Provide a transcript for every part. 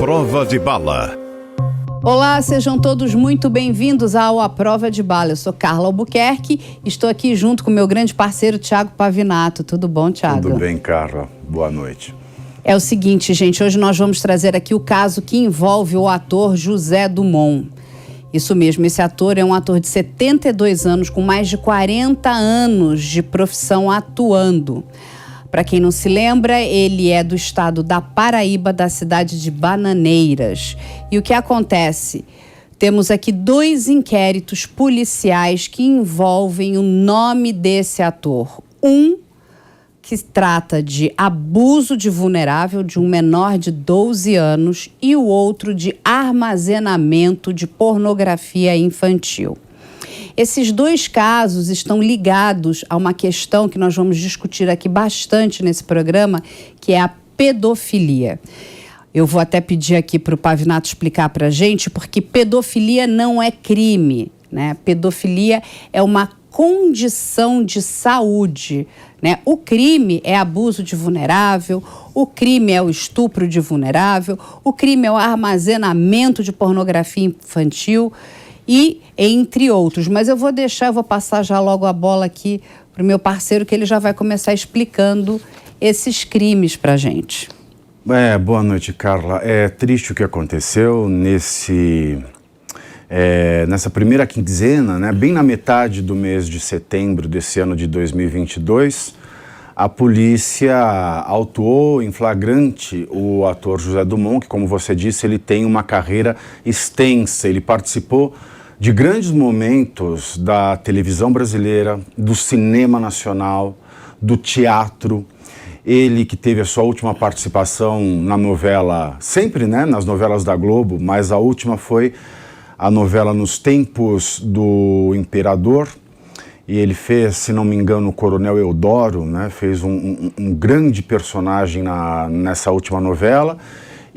Prova de Bala. Olá, sejam todos muito bem-vindos ao A Prova de Bala. Eu sou Carla Albuquerque, estou aqui junto com meu grande parceiro Thiago Pavinato. Tudo bom, Thiago? Tudo bem, Carla. Boa noite. É o seguinte, gente, hoje nós vamos trazer aqui o caso que envolve o ator José Dumont. Isso mesmo, esse ator é um ator de 72 anos, com mais de 40 anos de profissão atuando. Para quem não se lembra, ele é do estado da Paraíba, da cidade de Bananeiras. E o que acontece? Temos aqui 2 inquéritos policiais que envolvem o nome desse ator. Um que trata de abuso de vulnerável de um menor de 12 anos e o outro de armazenamento de pornografia infantil. Esses 2 casos estão ligados a uma questão que nós vamos discutir aqui bastante nesse programa, que é a pedofilia. Eu vou até pedir aqui para o Pavinato explicar para a gente, porque pedofilia não é crime, né? Pedofilia é uma condição de saúde, né? O crime é abuso de vulnerável, o crime é o estupro de vulnerável, o crime é o armazenamento de pornografia infantil e entre outros. Mas eu vou passar já logo a bola aqui para o meu parceiro, que ele já vai começar explicando esses crimes para a gente. Boa noite, Carla. É triste o que aconteceu nessa primeira quinzena, né, bem na metade do mês de setembro desse ano de 2022, a polícia autuou em flagrante o ator José Dumont, que, como você disse, ele tem uma carreira extensa. Ele participou de grandes momentos da televisão brasileira, do cinema nacional, do teatro. Ele que teve a sua última participação na novela, sempre, né, nas novelas da Globo, mas a última foi a novela Nos Tempos do Imperador, e ele fez, se não me engano, o Coronel Eudoro, né, fez um grande personagem nessa última novela,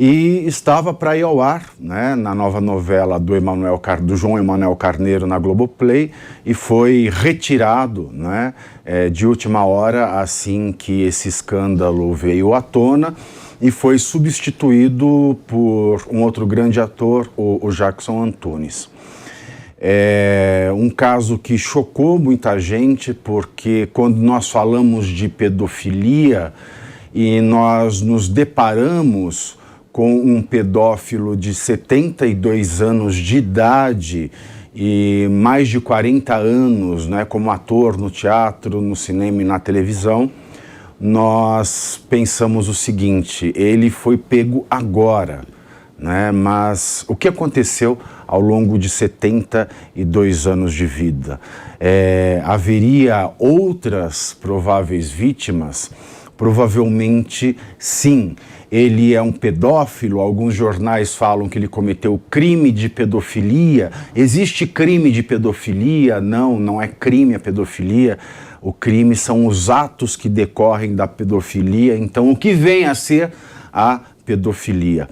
e estava para ir ao ar, né, na nova novela do João Emanuel Carneiro na Globoplay, e foi retirado, né, de última hora, assim que esse escândalo veio à tona, e foi substituído por um outro grande ator, o Jackson Antunes. É um caso que chocou muita gente, porque quando nós falamos de pedofilia e nós nos deparamos com um pedófilo de 72 anos de idade e mais de 40 anos, né, como ator no teatro, no cinema e na televisão, nós pensamos o seguinte: ele foi pego agora, né? Mas o que aconteceu ao longo de 72 anos de vida? Haveria outras prováveis vítimas? Provavelmente sim. Ele é um pedófilo, alguns jornais falam que ele cometeu crime de pedofilia. Existe crime de pedofilia? Não, não é crime a pedofilia. O crime são os atos que decorrem da pedofilia. Então, o que vem a ser a pedofilia?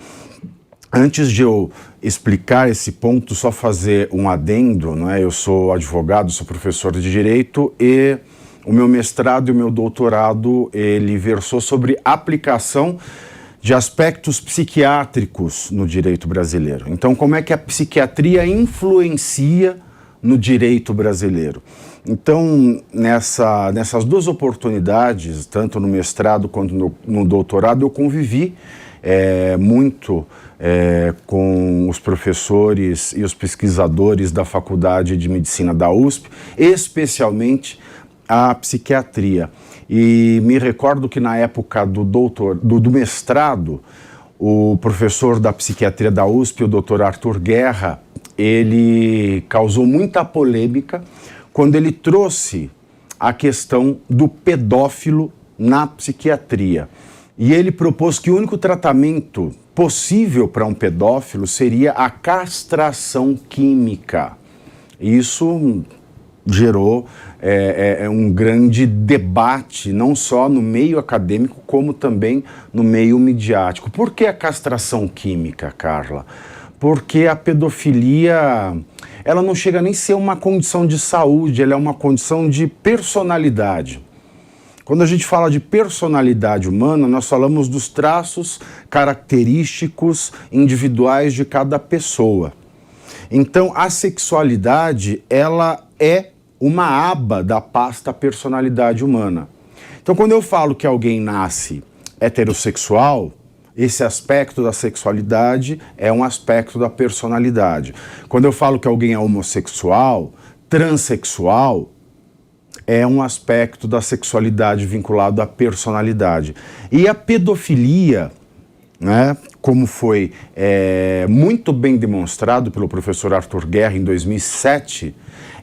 Antes de eu explicar esse ponto, só fazer um adendo, não é? Eu sou advogado, sou professor de Direito e o meu mestrado e o meu doutorado, ele versou sobre aplicação de aspectos psiquiátricos no direito brasileiro. Então, como é que a psiquiatria influencia no direito brasileiro? Então, nessas 2 oportunidades, tanto no mestrado quanto no doutorado, eu convivi muito com os professores e os pesquisadores da Faculdade de Medicina da USP, especialmente a psiquiatria. E me recordo que na época do mestrado, o professor da psiquiatria da USP, o Dr. Arthur Guerra, ele causou muita polêmica quando ele trouxe a questão do pedófilo na psiquiatria. E ele propôs que o único tratamento possível para um pedófilo seria a castração química. Isso gerou um grande debate, não só no meio acadêmico, como também no meio midiático. Por que a castração química, Carla? Porque a pedofilia, ela não chega nem a ser uma condição de saúde, ela é uma condição de personalidade. Quando a gente fala de personalidade humana, nós falamos dos traços característicos individuais de cada pessoa. Então, a sexualidade, ela é uma aba da pasta personalidade humana. Então, quando eu falo que alguém nasce heterossexual, esse aspecto da sexualidade é um aspecto da personalidade. Quando eu falo que alguém é homossexual, transexual, é um aspecto da sexualidade vinculado à personalidade. E a pedofilia, né, como foi muito bem demonstrado pelo professor Arthur Guerra em 2007,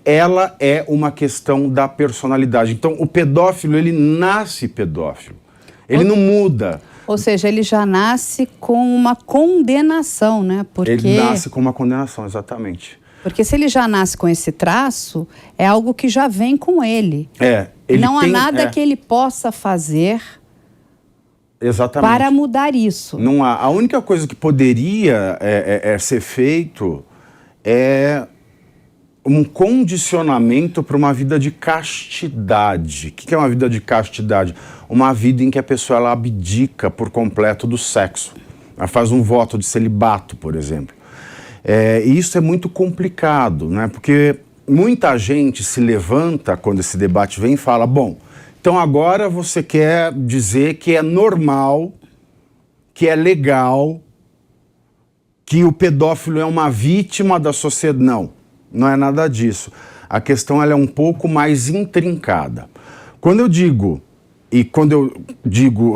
ela é uma questão da personalidade. Então, o pedófilo, ele nasce pedófilo. Ele não muda. Ou seja, ele já nasce com uma condenação, né? Ele nasce com uma condenação, exatamente. Porque se ele já nasce com esse traço, é algo que já vem com ele. Não há nada que ele possa fazer para mudar isso. Não há. A única coisa que poderia ser feito é um condicionamento para uma vida de castidade. O que é uma vida de castidade? Uma vida em que a pessoa ela abdica por completo do sexo. Ela faz um voto de celibato, por exemplo. E isso é muito complicado, né? Porque muita gente se levanta quando esse debate vem e fala, bom, então agora você quer dizer que é normal, que é legal, que o pedófilo é uma vítima da sociedade. Não é nada disso. A questão ela é um pouco mais intrincada. Quando eu digo,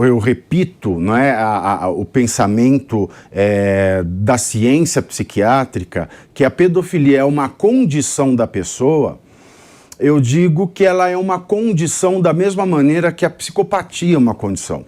eu repito, não é, o pensamento da ciência psiquiátrica, que a pedofilia é uma condição da pessoa, eu digo que ela é uma condição da mesma maneira que a psicopatia é uma condição.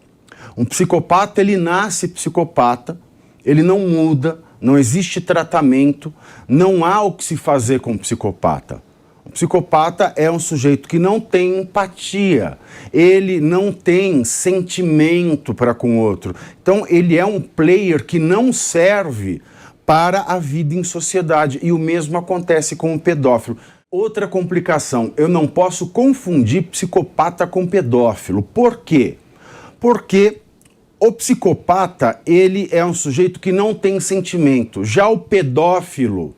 Um psicopata, ele nasce psicopata, ele não muda, não existe tratamento, não há o que se fazer com o psicopata. O psicopata é um sujeito que não tem empatia, ele não tem sentimento para com o outro. Então ele é um player que não serve para a vida em sociedade. E o mesmo acontece com o pedófilo. Outra complicação, eu não posso confundir psicopata com pedófilo. Por quê? Porque o psicopata, ele é um sujeito que não tem sentimento. Já o pedófilo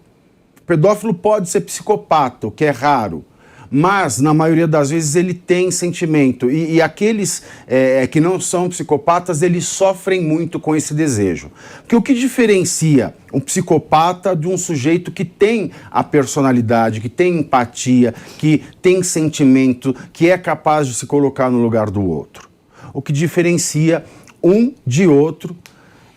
pode ser psicopata, o que é raro. Mas, na maioria das vezes, ele tem sentimento. E aqueles que não são psicopatas, eles sofrem muito com esse desejo. Porque o que diferencia um psicopata de um sujeito que tem a personalidade, que tem empatia, que tem sentimento, que é capaz de se colocar no lugar do outro? O que diferencia um de outro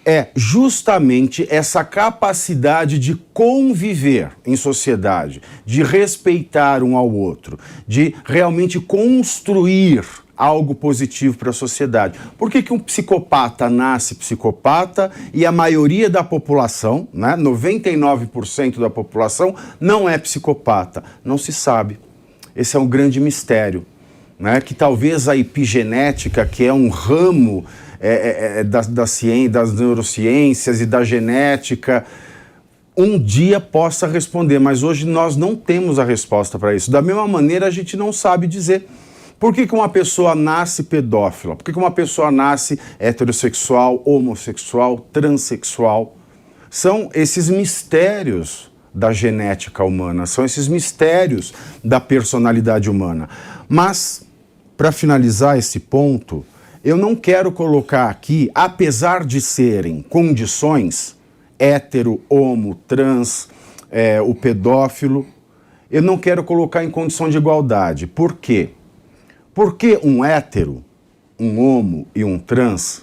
é justamente essa capacidade de conviver em sociedade, de respeitar um ao outro, de realmente construir algo positivo para a sociedade. Por que um psicopata nasce psicopata e a maioria da população, né, 99% da população, não é psicopata? Não se sabe. Esse é um grande mistério, né, que talvez a epigenética, que é um ramo da ciência, das neurociências e da genética, um dia possa responder, mas hoje nós não temos a resposta para isso. Da mesma maneira, a gente não sabe dizer por que uma pessoa nasce pedófila, por que uma pessoa nasce heterossexual, homossexual, transexual. São esses mistérios da genética humana, são esses mistérios da personalidade humana. Mas, para finalizar esse ponto, eu não quero colocar aqui, apesar de serem condições, hétero, homo, trans, o pedófilo, eu não quero colocar em condição de igualdade. Por quê? Porque um hétero, um homo e um trans,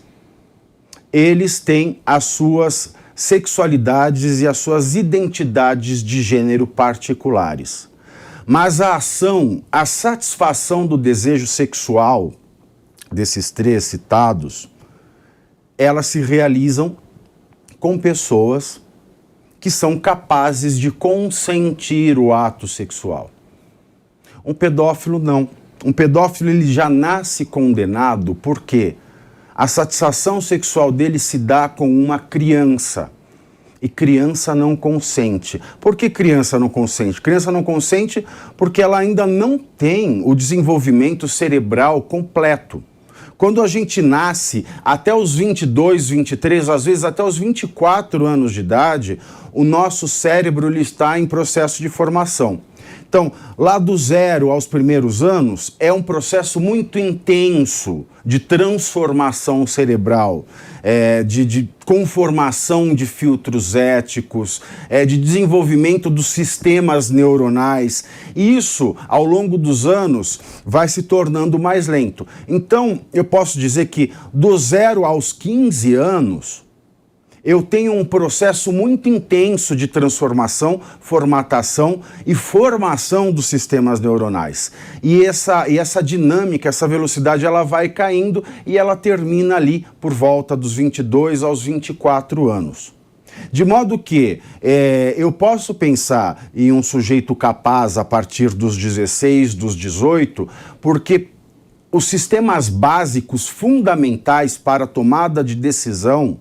eles têm as suas sexualidades e as suas identidades de gênero particulares. Mas a ação, a satisfação do desejo sexual desses três citados, elas se realizam com pessoas que são capazes de consentir o ato sexual. Um pedófilo não. Um pedófilo ele já nasce condenado porque a satisfação sexual dele se dá com uma criança. e criança não consente. Por que criança não consente? Criança não consente porque ela ainda não tem o desenvolvimento cerebral completo. Quando a gente nasce, até os 22, 23, às vezes até os 24 anos de idade, o nosso cérebro ele está em processo de formação. Então, lá do 0 aos primeiros anos, é um processo muito intenso de transformação cerebral, de conformação de filtros éticos, de desenvolvimento dos sistemas neuronais. E isso, ao longo dos anos, vai se tornando mais lento. Então, eu posso dizer que do 0 aos 15 anos, eu tenho um processo muito intenso de transformação, formatação e formação dos sistemas neuronais. E essa dinâmica, essa velocidade, ela vai caindo e ela termina ali por volta dos 22 aos 24 anos. De modo que eu posso pensar em um sujeito capaz a partir dos 16, dos 18, porque os sistemas básicos fundamentais para a tomada de decisão,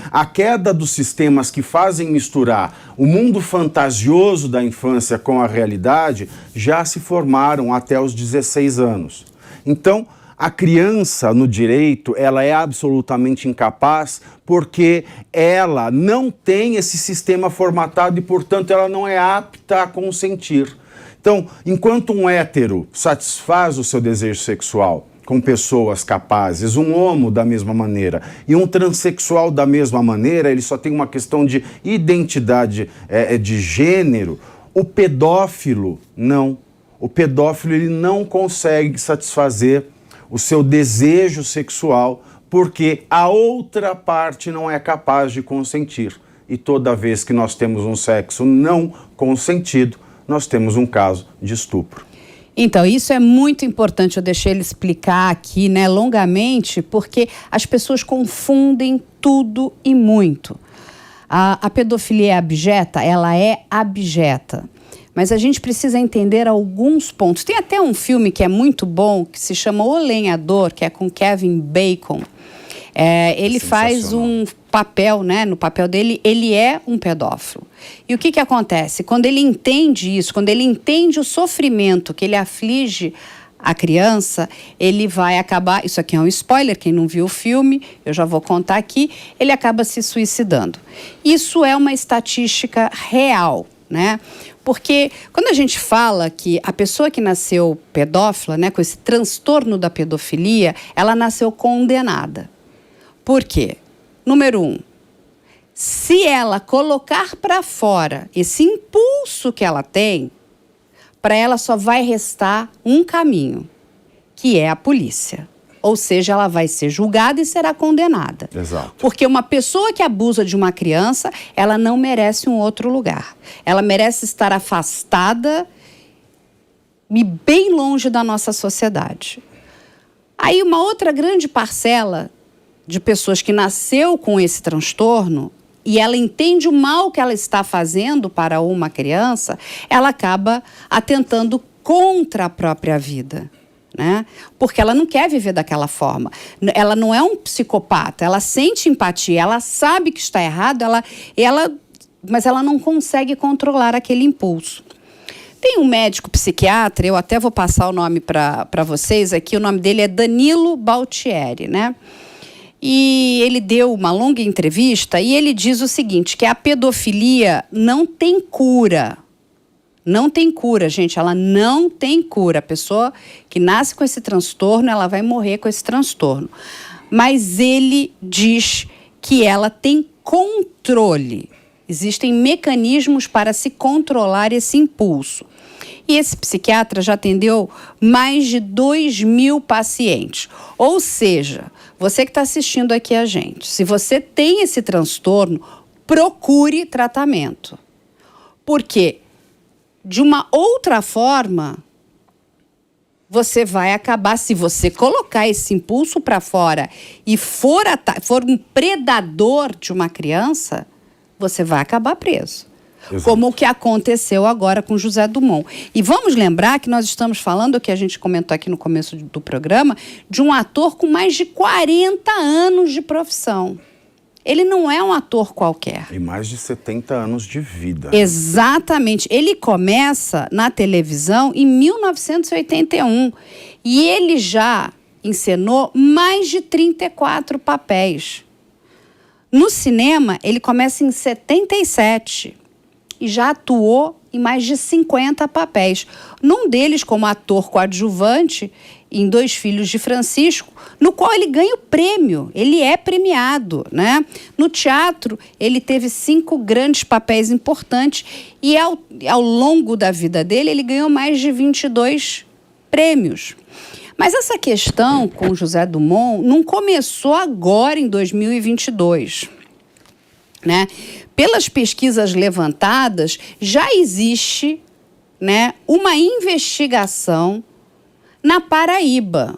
a queda dos sistemas que fazem misturar o mundo fantasioso da infância com a realidade já se formaram até os 16 anos. Então, a criança no direito, ela é absolutamente incapaz porque ela não tem esse sistema formatado e, portanto, ela não é apta a consentir. Então, enquanto um hétero satisfaz o seu desejo sexual com pessoas capazes, um homo da mesma maneira e um transexual da mesma maneira, ele só tem uma questão de identidade de gênero, o pedófilo não. O pedófilo ele não consegue satisfazer o seu desejo sexual porque a outra parte não é capaz de consentir. E toda vez que nós temos um sexo não consentido, nós temos um caso de estupro. Então, isso é muito importante, eu deixei ele explicar aqui, né, longamente, porque as pessoas confundem tudo e muito. A pedofilia é abjeta? Ela é abjeta. Mas a gente precisa entender alguns pontos. Tem até um filme que é muito bom, que se chama O Lenhador, que é com Kevin Bacon. Ele faz um papel, né? No papel dele, ele é um pedófilo. E o que acontece? Quando ele entende isso, quando ele entende o sofrimento que ele aflige a criança, ele vai acabar... Isso aqui é um spoiler, quem não viu o filme, eu já vou contar aqui. Ele acaba se suicidando. Isso é uma estatística real, né? Porque quando a gente fala que a pessoa que nasceu pedófila, né, com esse transtorno da pedofilia, ela nasceu condenada. Por quê? Número 1, se ela colocar para fora esse impulso que ela tem, para ela só vai restar um caminho, que é a polícia. Ou seja, ela vai ser julgada e será condenada. Exato. Porque uma pessoa que abusa de uma criança, ela não merece um outro lugar. Ela merece estar afastada e bem longe da nossa sociedade. Aí uma outra grande parcela de pessoas que nasceu com esse transtorno e ela entende o mal que ela está fazendo para uma criança, ela acaba atentando contra a própria vida, né? Porque ela não quer viver daquela forma. Ela não é um psicopata, ela sente empatia, ela sabe que está errado, mas ela não consegue controlar aquele impulso. Tem um médico psiquiatra, eu até vou passar o nome para vocês aqui, o nome dele é Danilo Baltieri, né? E ele deu uma longa entrevista e ele diz o seguinte, que a pedofilia não tem cura. Não tem cura, gente, ela não tem cura. A pessoa que nasce com esse transtorno, ela vai morrer com esse transtorno. Mas ele diz que ela tem controle. Existem mecanismos para se controlar esse impulso. E esse psiquiatra já atendeu mais de 2.000 pacientes. Ou seja, você que está assistindo aqui a gente, se você tem esse transtorno, procure tratamento. Porque, de uma outra forma, você vai acabar, se você colocar esse impulso para fora e for um predador de uma criança, você vai acabar preso. Exato. Como o que aconteceu agora com José Dumont. E vamos lembrar que nós estamos falando, o que a gente comentou aqui no começo do programa, de um ator com mais de 40 anos de profissão. Ele não é um ator qualquer. E mais de 70 anos de vida. Exatamente. Ele começa na televisão em 1981 e ele já encenou mais de 34 papéis. No cinema, ele começa em 77 e já atuou em mais de 50 papéis. Num deles como ator coadjuvante em Dois Filhos de Francisco, no qual ele ganha o prêmio, ele é premiado, né? No teatro, ele teve 5 grandes papéis importantes e ao longo da vida dele, ele ganhou mais de 22 prêmios. Mas essa questão com José Dumont não começou agora em 2022, né? Pelas pesquisas levantadas, já existe, né, uma investigação na Paraíba,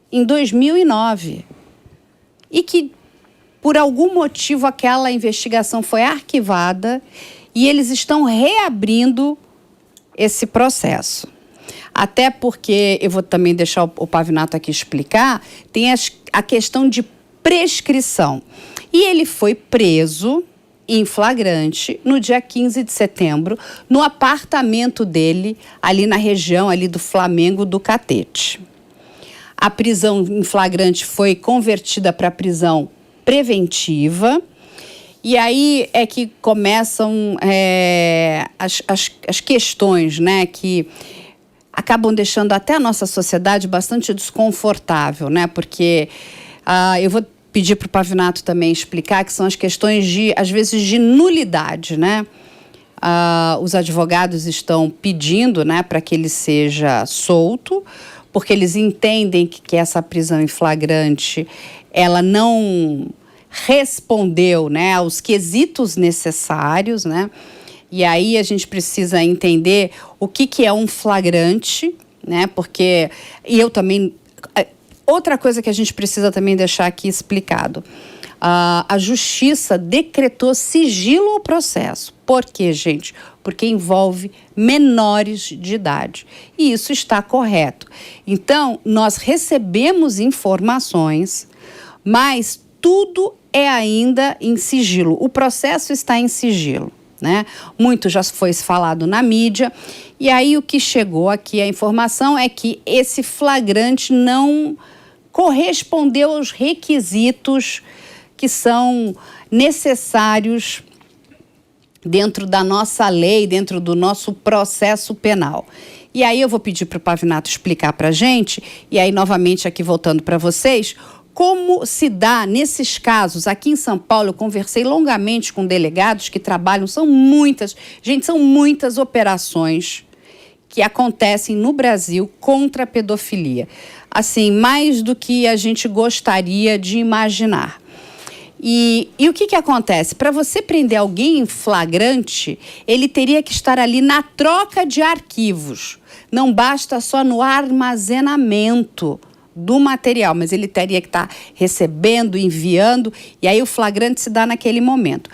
em 2009. E que, por algum motivo, aquela investigação foi arquivada e eles estão reabrindo esse processo. Até porque, eu vou também deixar o Pavinato aqui explicar, tem a questão de prescrição. E ele foi preso em flagrante no dia 15 de setembro, no apartamento dele, ali na região ali do Flamengo do Catete. A prisão em flagrante foi convertida para prisão preventiva. E aí é que começam as questões, né, que acabam deixando até a nossa sociedade bastante desconfortável, né? Porque eu vou pedir para o Pavinato também explicar que são as questões às vezes, de nulidade, né? Os advogados estão pedindo, né, para que ele seja solto, porque eles entendem que essa prisão em flagrante, ela não respondeu, né, aos quesitos necessários, né? E aí a gente precisa entender o que é um flagrante, né? Porque, e eu também, outra coisa que a gente precisa também deixar aqui explicado, a justiça decretou sigilo ao processo. Por quê, gente? Porque envolve menores de idade. E isso está correto. Então, nós recebemos informações, mas tudo é ainda em sigilo. O processo está em sigilo, né? Muito já foi falado na mídia. E aí o que chegou aqui, a informação é que esse flagrante não correspondeu aos requisitos que são necessários dentro da nossa lei, dentro do nosso processo penal. E aí eu vou pedir para o Pavinato explicar para a gente, e aí novamente aqui voltando para vocês, como se dá nesses casos. Aqui em São Paulo eu conversei longamente com delegados que trabalham, são muitas operações que acontecem no Brasil contra a pedofilia. Assim, mais do que a gente gostaria de imaginar. E o que acontece? Para você prender alguém em flagrante, ele teria que estar ali na troca de arquivos. Não basta só no armazenamento do material, mas ele teria que estar recebendo, enviando, e aí o flagrante se dá naquele momento.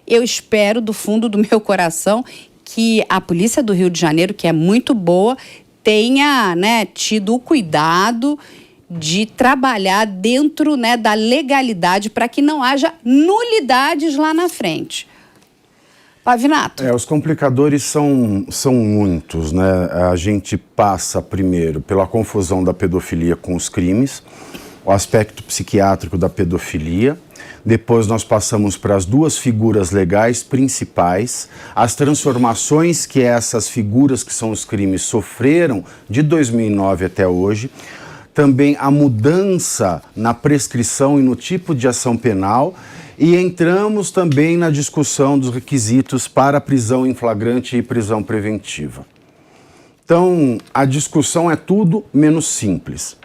Eu espero, do fundo do meu coração, que a Polícia do Rio de Janeiro, que é muito boa, tenha, né, tido o cuidado de trabalhar dentro, né, da legalidade para que não haja nulidades lá na frente. Pavinato. Os complicadores são muitos, né? A gente passa primeiro pela confusão da pedofilia com os crimes, o aspecto psiquiátrico da pedofilia. Depois nós passamos para as duas figuras legais principais, as transformações que essas figuras, que são os crimes, sofreram de 2009 até hoje. Também a mudança na prescrição e no tipo de ação penal. E entramos também na discussão dos requisitos para prisão em flagrante e prisão preventiva. Então, a discussão é tudo menos simples.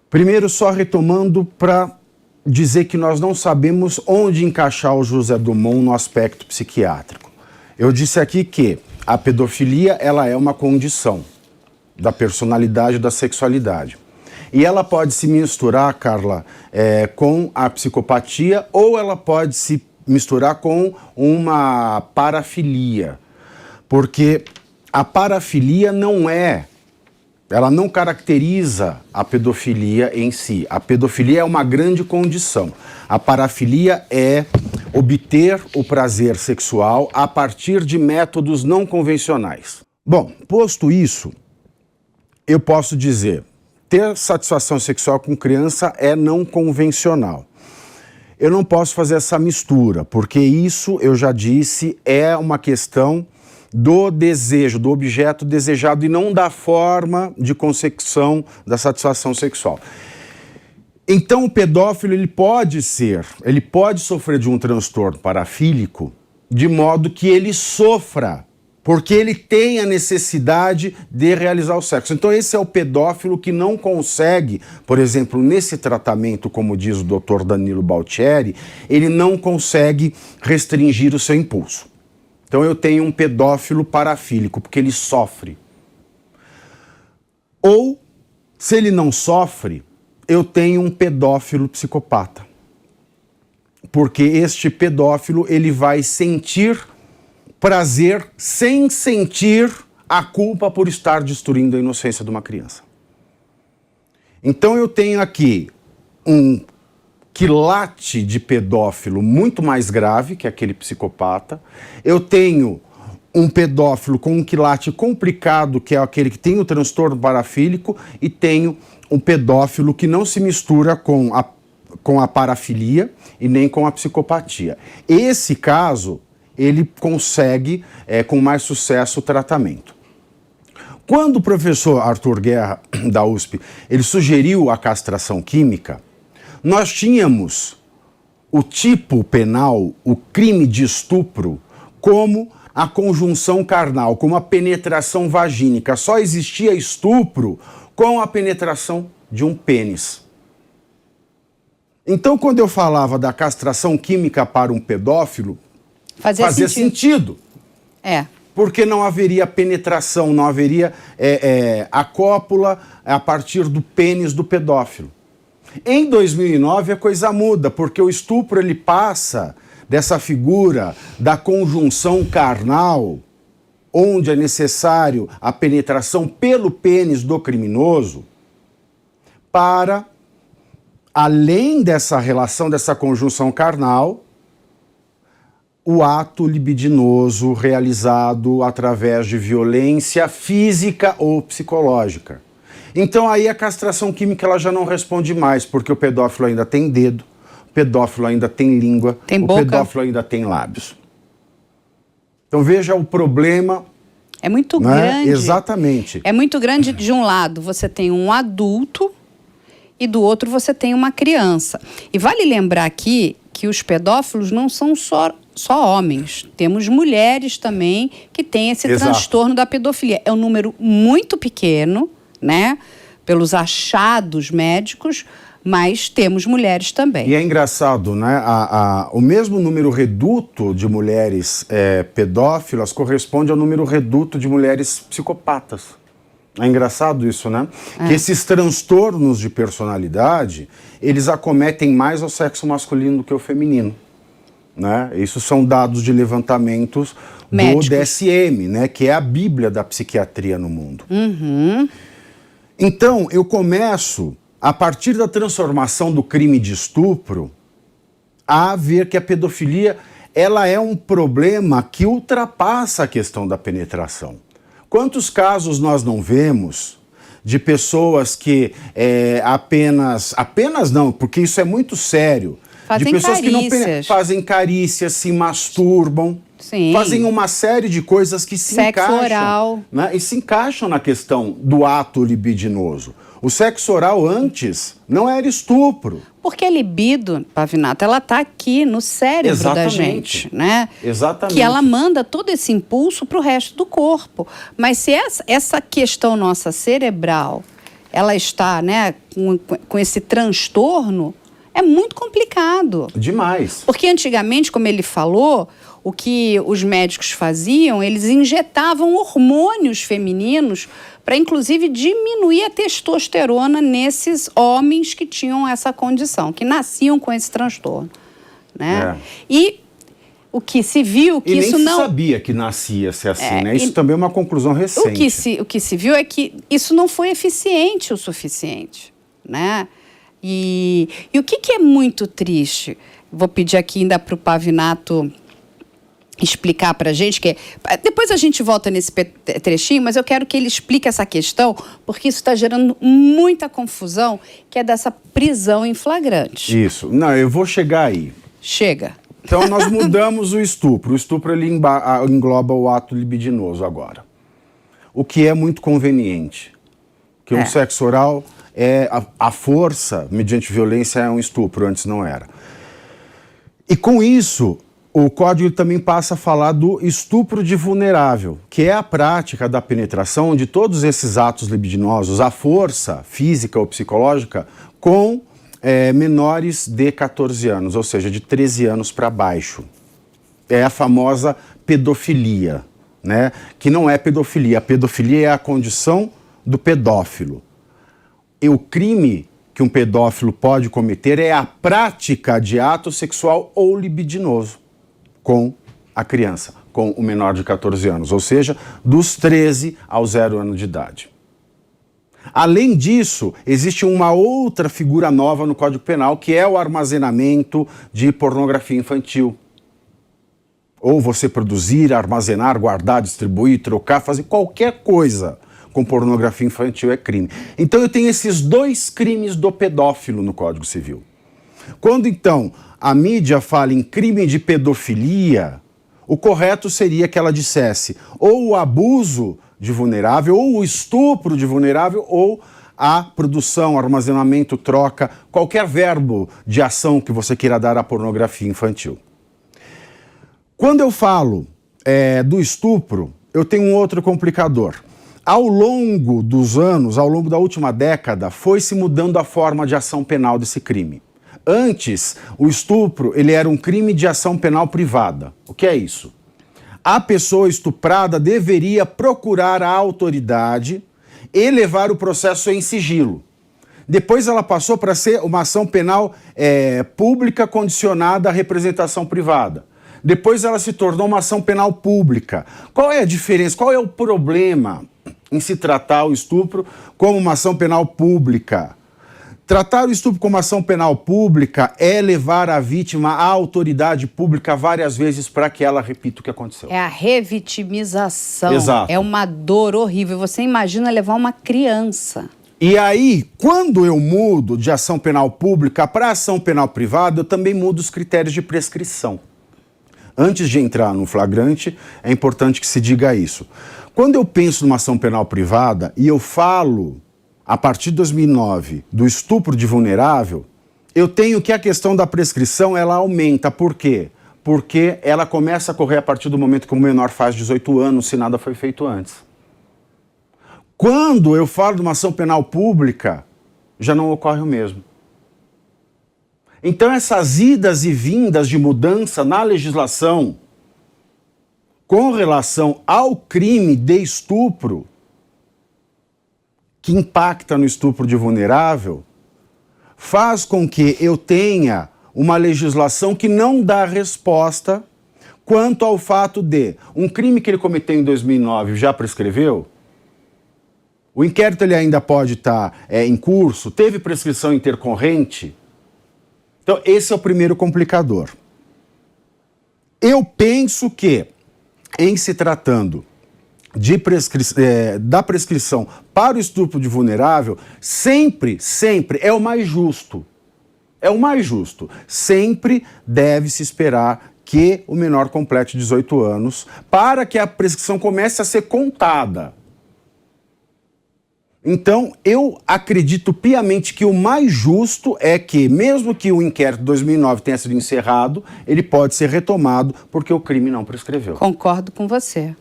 Primeiro, só retomando para dizer que nós não sabemos onde encaixar o José Dumont no aspecto psiquiátrico. Eu disse aqui que a pedofilia, ela é uma condição da personalidade e da sexualidade. E ela pode se misturar, Carla, com a psicopatia, ou ela pode se misturar com uma parafilia. Porque a parafilia não é Ela não caracteriza a pedofilia em si. A pedofilia é uma grande condição. A parafilia é obter o prazer sexual a partir de métodos não convencionais. Bom, posto isso, eu posso dizer, ter satisfação sexual com criança é não convencional. Eu não posso fazer essa mistura, porque isso, eu já disse, é uma questão do desejo, do objeto desejado e não da forma de consecução da satisfação sexual. Então o pedófilo ele pode sofrer de um transtorno parafílico de modo que ele sofra, porque ele tem a necessidade de realizar o sexo. Então esse é o pedófilo que não consegue, por exemplo, nesse tratamento, como diz o Dr. Danilo Baltieri, ele não consegue restringir o seu impulso. Então eu tenho um pedófilo parafílico, porque ele sofre. Ou, se ele não sofre, eu tenho um pedófilo psicopata. Porque este pedófilo, ele vai sentir prazer sem sentir a culpa por estar destruindo a inocência de uma criança. Então eu tenho aqui um quilate de pedófilo muito mais grave que aquele psicopata. Eu tenho um pedófilo com um quilate complicado, que é aquele que tem o transtorno parafílico, e tenho um pedófilo que não se mistura com a parafilia e nem com a psicopatia. Esse caso, ele consegue, com mais sucesso, o tratamento. Quando o professor Arthur Guerra, da USP, ele sugeriu a castração química, nós tínhamos o tipo penal, o crime de estupro, como a conjunção carnal, como a penetração vagínica. Só existia estupro com a penetração de um pênis. Então, quando eu falava da castração química para um pedófilo, fazia sentido. Porque não haveria penetração, não haveria a cópula a partir do pênis do pedófilo. Em 2009 a coisa muda, porque o estupro ele passa dessa figura da conjunção carnal, onde é necessário a penetração pelo pênis do criminoso, para, além dessa relação, dessa conjunção carnal, o ato libidinoso realizado através de violência física ou psicológica. Então aí a castração química ela já não responde mais, porque o pedófilo ainda tem dedo, o pedófilo ainda tem língua, tem boca. Pedófilo ainda tem lábios. Então veja o problema. É muito grande. Exatamente. É muito grande. De um lado você tem um adulto e do outro você tem uma criança. E vale lembrar aqui que os pedófilos não são só homens. Temos mulheres também que têm esse transtorno da pedofilia. É um número muito pequeno, né? Pelos achados médicos, mas temos mulheres também. E é engraçado, né? O mesmo número reduto de mulheres pedófilas corresponde ao número reduto de mulheres psicopatas. É engraçado isso, né? Que esses transtornos de personalidade, eles acometem mais o sexo masculino do que o feminino. Né? Isso são dados de levantamentos médicos do DSM, né? Que é a bíblia da psiquiatria no mundo. Uhum. Então, eu começo, a partir da transformação do crime de estupro, a ver que a pedofilia ela é um problema que ultrapassa a questão da penetração. Quantos casos nós não vemos de pessoas que apenas não, porque isso é muito sério, fazem de pessoas carícias. Que não fazem carícias, se masturbam, sim, fazem uma série de coisas que se encaixam, oral, né, e se encaixam na questão do ato libidinoso. O sexo oral antes não era estupro. Porque a libido, Pavinato, ela está aqui no cérebro da gente, né? Exatamente. Que ela manda todo esse impulso para o resto do corpo. Mas se essa questão nossa cerebral, ela está, né, com esse transtorno, é muito complicado. Demais. Porque antigamente, como ele falou, o que os médicos faziam, eles injetavam hormônios femininos para, inclusive, diminuir a testosterona nesses homens que tinham essa condição, que nasciam com esse transtorno, né? E O que se viu que e isso nem não... se sabia que nascia-se assim, né? Isso também é uma conclusão recente. O que se viu é que isso não foi eficiente o suficiente, né? E o que é muito triste, vou pedir aqui ainda para o Pavinato explicar para a gente, depois a gente volta nesse trechinho, mas eu quero que ele explique essa questão, porque isso está gerando muita confusão, que é dessa prisão em flagrante. Isso. Não, eu vou chegar aí. Chega. Então, nós mudamos o estupro. O estupro, ele engloba o ato libidinoso agora. O que é muito conveniente. Que um sexo oral a força, mediante violência, é um estupro. Antes não era. E com isso, o Código também passa a falar do estupro de vulnerável, que é a prática da penetração de todos esses atos libidinosos, a força física ou psicológica, com menores de 14 anos, ou seja, de 13 anos para baixo. É a famosa pedofilia, né? Que não é pedofilia. A pedofilia é a condição do pedófilo. E o crime que um pedófilo pode cometer é a prática de ato sexual ou libidinoso com a criança, com o menor de 14 anos, ou seja, dos 13 aos 0 anos de idade. Além disso, existe uma outra figura nova no Código Penal, que é o armazenamento de pornografia infantil. Ou você produzir, armazenar, guardar, distribuir, trocar, fazer qualquer coisa com pornografia infantil é crime. Então eu tenho esses dois crimes do pedófilo no Código Civil. Quando então a mídia fala em crime de pedofilia, o correto seria que ela dissesse ou o abuso de vulnerável, ou o estupro de vulnerável, ou a produção, armazenamento, troca, qualquer verbo de ação que você queira dar à pornografia infantil. Quando eu falo do estupro, eu tenho um outro complicador. Ao longo dos anos, ao longo da última década, foi se mudando a forma de ação penal desse crime. Antes, o estupro ele era um crime de ação penal privada. O que é isso? A pessoa estuprada deveria procurar a autoridade e levar o processo em sigilo. Depois ela passou para ser uma ação penal pública condicionada à representação privada. Depois ela se tornou uma ação penal pública. Qual é a diferença? Qual é o problema em se tratar o estupro como uma ação penal pública? Tratar o estupro como ação penal pública é levar a vítima à autoridade pública várias vezes para que ela repita o que aconteceu. É a revitimização. Exato. É uma dor horrível. Você imagina levar uma criança. E aí, quando eu mudo de ação penal pública para ação penal privada, eu também mudo os critérios de prescrição. Antes de entrar no flagrante, é importante que se diga isso. Quando eu penso numa ação penal privada e eu falo, a partir de 2009, do estupro de vulnerável, eu tenho que a questão da prescrição ela aumenta. Por quê? Porque ela começa a correr a partir do momento que o menor faz 18 anos, se nada foi feito antes. Quando eu falo de uma ação penal pública, já não ocorre o mesmo. Então essas idas e vindas de mudança na legislação com relação ao crime de estupro, que impacta no estupro de vulnerável, faz com que eu tenha uma legislação que não dá resposta quanto ao fato de um crime que ele cometeu em 2009 já prescreveu, o inquérito ele ainda pode estar em curso, teve prescrição intercorrente. Então esse é o primeiro complicador. Eu penso que, em se tratando da prescrição para o estupro de vulnerável, sempre é o mais justo. É o mais justo. Sempre deve-se esperar que o menor complete 18 anos para que a prescrição comece a ser contada. Então, eu acredito piamente que o mais justo é que, mesmo que o inquérito de 2009 tenha sido encerrado, ele pode ser retomado porque o crime não prescreveu. Concordo com você.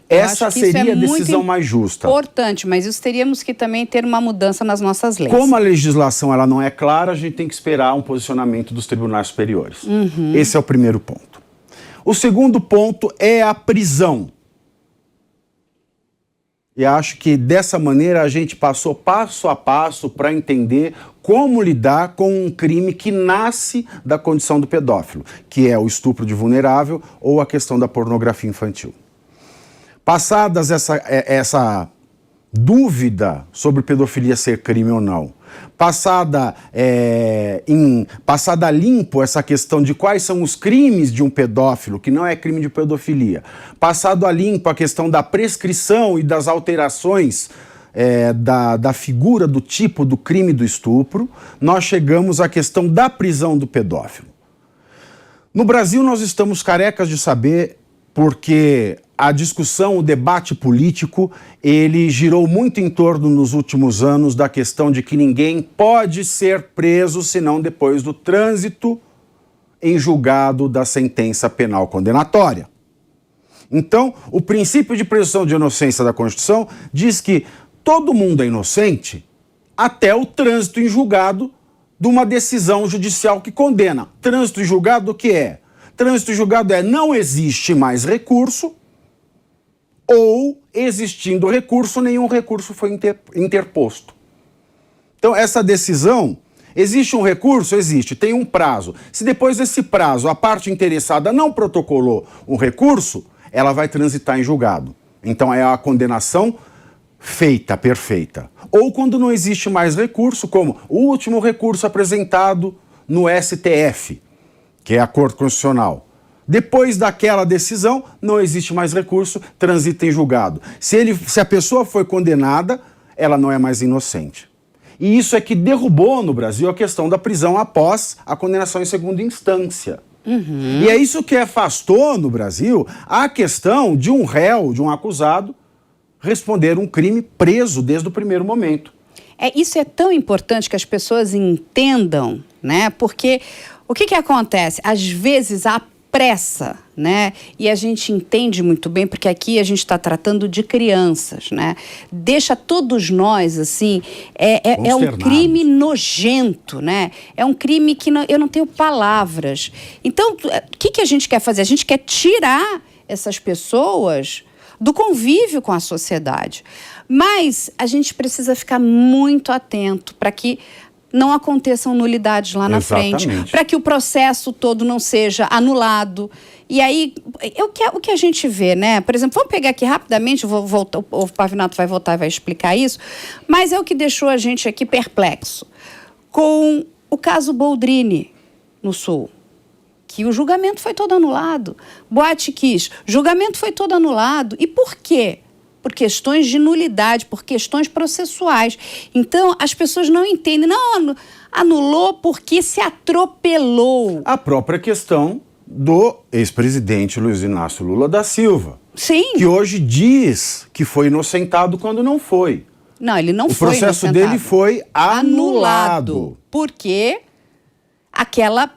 Essa seria a decisão mais justa. Importante, mas isso teríamos que também ter uma mudança nas nossas leis. Como a legislação ela não é clara, a gente tem que esperar um posicionamento dos tribunais superiores. Esse é o primeiro ponto. O segundo ponto é a prisão. E acho que dessa maneira a gente passou passo a passo para entender como lidar com um crime que nasce da condição do pedófilo, que é o estupro de vulnerável ou a questão da pornografia infantil. Passadas essa dúvida sobre pedofilia ser crime ou não, passada limpo essa questão de quais são os crimes de um pedófilo, que não é crime de pedofilia, passado a limpo a questão da prescrição e das alterações da figura do tipo do crime do estupro, nós chegamos à questão da prisão do pedófilo. No Brasil nós estamos carecas de saber, porque a discussão, o debate político, ele girou muito em torno nos últimos anos da questão de que ninguém pode ser preso senão depois do trânsito em julgado da sentença penal condenatória. Então, o princípio de presunção de inocência da Constituição diz que todo mundo é inocente até o trânsito em julgado de uma decisão judicial que condena. Trânsito em julgado o que é? Trânsito em julgado não existe mais recurso, ou, existindo recurso, nenhum recurso foi interposto. Então, essa decisão, existe um recurso? Existe, tem um prazo. Se depois desse prazo a parte interessada não protocolou um recurso, ela vai transitar em julgado. Então, é a condenação feita, perfeita. Ou quando não existe mais recurso, como o último recurso apresentado no STF, que é a Corte Constitucional. Depois daquela decisão, não existe mais recurso, transita em julgado. Se a pessoa foi condenada, ela não é mais inocente. E isso é que derrubou no Brasil a questão da prisão após a condenação em segunda instância. Uhum. E é isso que afastou no Brasil a questão de um réu, de um acusado, responder um crime preso desde o primeiro momento. Isso é tão importante que as pessoas entendam, né? Porque o que acontece? Às vezes há pressa, né? E a gente entende muito bem, porque aqui a gente está tratando de crianças, né? Deixa todos nós, assim, é um crime nojento, né? É um crime que eu não tenho palavras. Então, o que a gente quer fazer? A gente quer tirar essas pessoas do convívio com a sociedade. Mas a gente precisa ficar muito atento para que não aconteçam nulidades lá na frente, para que o processo todo não seja anulado. E aí, o que a gente vê, né? Por exemplo, vamos pegar aqui rapidamente, o Pavinato vai voltar e vai explicar isso, mas é o que deixou a gente aqui perplexo. Com o caso Boldrini, no Sul, que o julgamento foi todo anulado. Boate Kiss, julgamento foi todo anulado. E por quê? Por questões de nulidade, por questões processuais. Então, as pessoas não entendem. Não, anulou porque se atropelou. A própria questão do ex-presidente Luiz Inácio Lula da Silva. Sim. Que hoje diz que foi inocentado quando não foi. Não, ele não foi inocentado. O processo dele foi anulado. Por quê? Aquela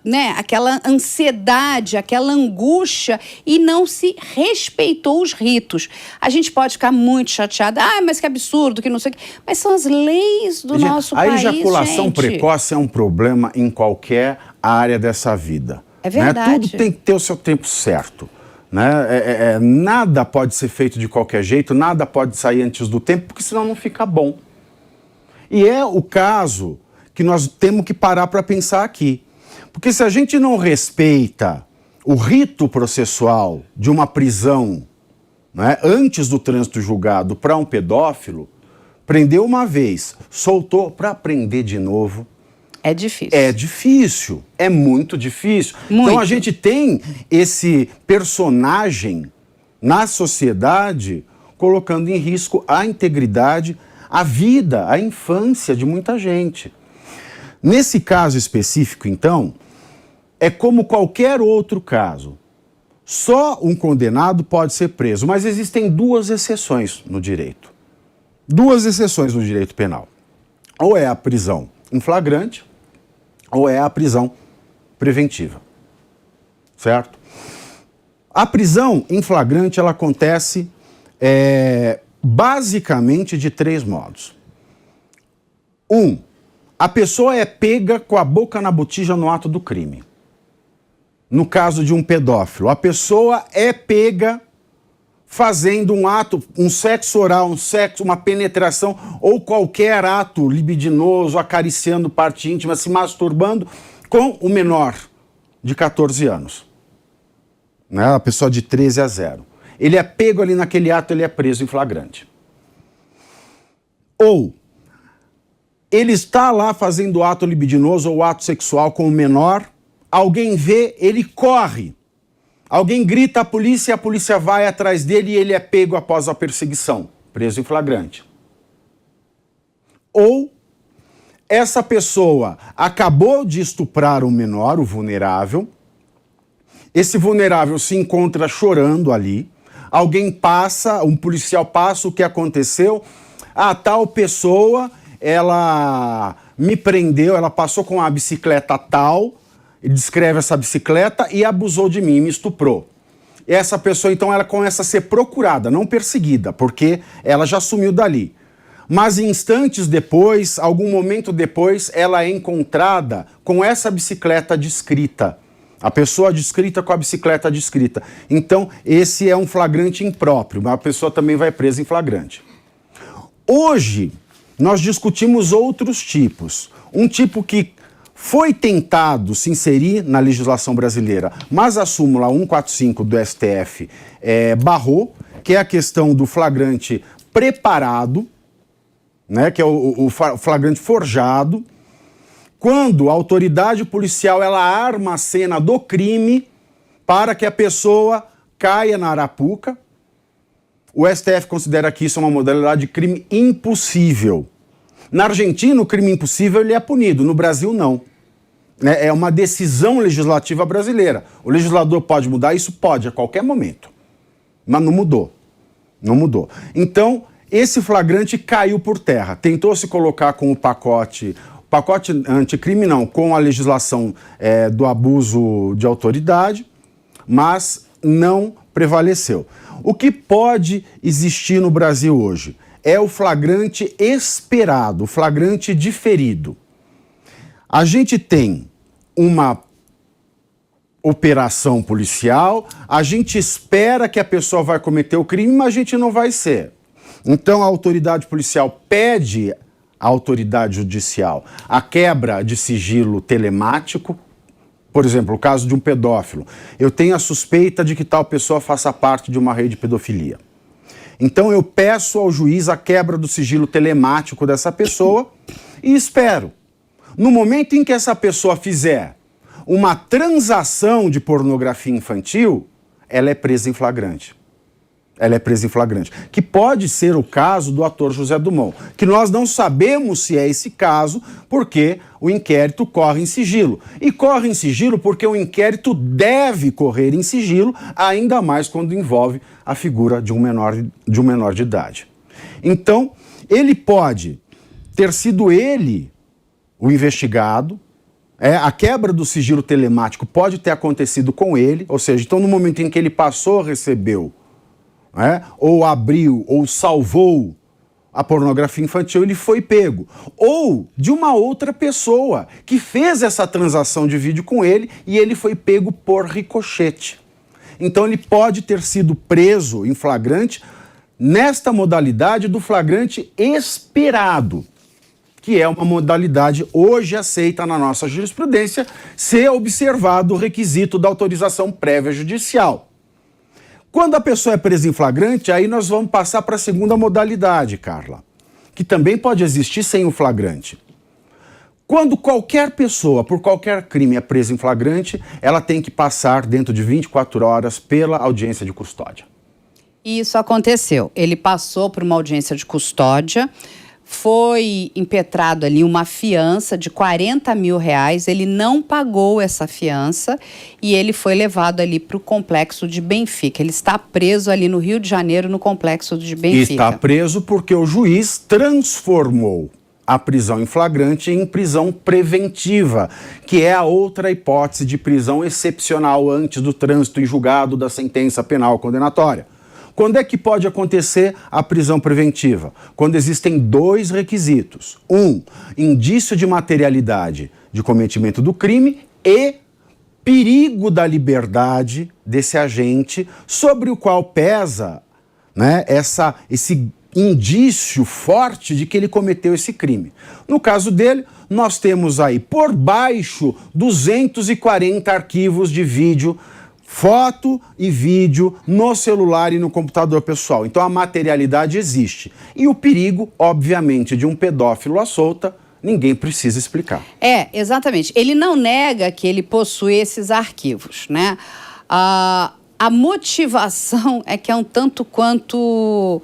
ansiedade, aquela angústia, e não se respeitou os ritos. A gente pode ficar muito chateada, mas que absurdo, que não sei o que. Mas são as leis do nosso país, A ejaculação precoce é um problema em qualquer área dessa vida. É verdade. Né? Tudo tem que ter o seu tempo certo. Né? Nada pode ser feito de qualquer jeito, nada pode sair antes do tempo, porque senão não fica bom. E é o caso que nós temos que parar para pensar aqui. Porque se a gente não respeita o rito processual de uma prisão, né, antes do trânsito julgado para um pedófilo, prendeu uma vez, soltou para prender de novo. É difícil. É difícil, é muito difícil. Muito. Então a gente tem esse personagem na sociedade colocando em risco a integridade, a vida, a infância de muita gente. Nesse caso específico, então, é como qualquer outro caso. Só um condenado pode ser preso, mas existem duas exceções no direito. Duas exceções no direito penal. Ou é a prisão em flagrante, ou é a prisão preventiva. Certo? A prisão em flagrante, ela acontece basicamente de três modos. A pessoa é pega com a boca na botija no ato do crime. No caso de um pedófilo, a pessoa é pega fazendo um ato, um sexo oral, uma penetração ou qualquer ato libidinoso, acariciando parte íntima, se masturbando com o menor de 14 anos. Né? A pessoa de 13 a 0. Ele é pego ali naquele ato, ele é preso em flagrante. Ou ele está lá fazendo ato libidinoso ou ato sexual com o menor, alguém vê, ele corre. Alguém grita a polícia vai atrás dele e ele é pego após a perseguição, preso em flagrante. Ou essa pessoa acabou de estuprar um menor, o vulnerável, esse vulnerável se encontra chorando ali, alguém passa, um policial passa o que aconteceu, tal pessoa, ela me prendeu, ela passou com a bicicleta tal, ele descreve essa bicicleta e abusou de mim, me estuprou. Essa pessoa, então, ela começa a ser procurada, não perseguida, porque ela já sumiu dali. Mas instantes depois, algum momento depois, ela é encontrada com essa bicicleta descrita. A pessoa descrita com a bicicleta descrita. Então, esse é um flagrante impróprio, mas a pessoa também vai presa em flagrante. Hoje, nós discutimos outros tipos. Um tipo que foi tentado se inserir na legislação brasileira, mas a súmula 145 do STF barrou, que é a questão do flagrante preparado, né, que é o flagrante forjado, quando a autoridade policial ela arma a cena do crime para que a pessoa caia na arapuca. O STF considera que isso é uma modalidade de crime impossível. Na Argentina, o crime impossível ele é punido, no Brasil não. É uma decisão legislativa brasileira. O legislador pode mudar? Isso pode, a qualquer momento. Mas não mudou. Não mudou. Então, esse flagrante caiu por terra. Tentou se colocar com o pacote anticrime não, com a legislação do abuso de autoridade, mas não prevaleceu. O que pode existir no Brasil hoje é o flagrante esperado, o flagrante diferido. A gente tem uma operação policial, a gente espera que a pessoa vai cometer o crime, mas a gente não vai ser. Então a autoridade policial pede à autoridade judicial a quebra de sigilo telemático. Por exemplo, o caso de um pedófilo. Eu tenho a suspeita de que tal pessoa faça parte de uma rede de pedofilia. Então eu peço ao juiz a quebra do sigilo telemático dessa pessoa e espero. No momento em que essa pessoa fizer uma transação de pornografia infantil, ela é presa em flagrante. Ela é presa em flagrante. Que pode ser o caso do ator José Dumont, que nós não sabemos se é esse caso, porque o inquérito corre em sigilo. E corre em sigilo porque o inquérito deve correr em sigilo, ainda mais quando envolve a figura de um menor de idade. Então, ele pode ter sido ele o investigado, a quebra do sigilo telemático pode ter acontecido com ele, ou seja, então no momento em que ele passou, recebeu, ou abriu, ou salvou a pornografia infantil, ele foi pego. Ou de uma outra pessoa que fez essa transação de vídeo com ele e ele foi pego por ricochete. Então ele pode ter sido preso em flagrante nesta modalidade do flagrante esperado, que é uma modalidade hoje aceita na nossa jurisprudência, se observado o requisito da autorização prévia judicial. Quando a pessoa é presa em flagrante, aí nós vamos passar para a segunda modalidade, Carla, que também pode existir sem o flagrante. Quando qualquer pessoa, por qualquer crime, é presa em flagrante, ela tem que passar dentro de 24 horas pela audiência de custódia. Isso aconteceu. Ele passou por uma audiência de custódia, foi impetrado ali uma fiança de R$40 mil, ele não pagou essa fiança e ele foi levado ali para o complexo de Benfica. Ele está preso ali no Rio de Janeiro, no complexo de Benfica. E está preso porque o juiz transformou a prisão em flagrante em prisão preventiva, que é a outra hipótese de prisão excepcional antes do trânsito em julgado da sentença penal condenatória. Quando é que pode acontecer a prisão preventiva? Quando existem dois requisitos. Indício de materialidade de cometimento do crime e perigo da liberdade desse agente, sobre o qual pesa né, esse indício forte de que ele cometeu esse crime. No caso dele, nós temos aí por baixo 240 arquivos de vídeo, foto e vídeo no celular e no computador pessoal. Então a materialidade existe. E o perigo, obviamente, de um pedófilo à solta, ninguém precisa explicar. Exatamente. Ele não nega que ele possui esses arquivos, né? A motivação é que é um tanto quanto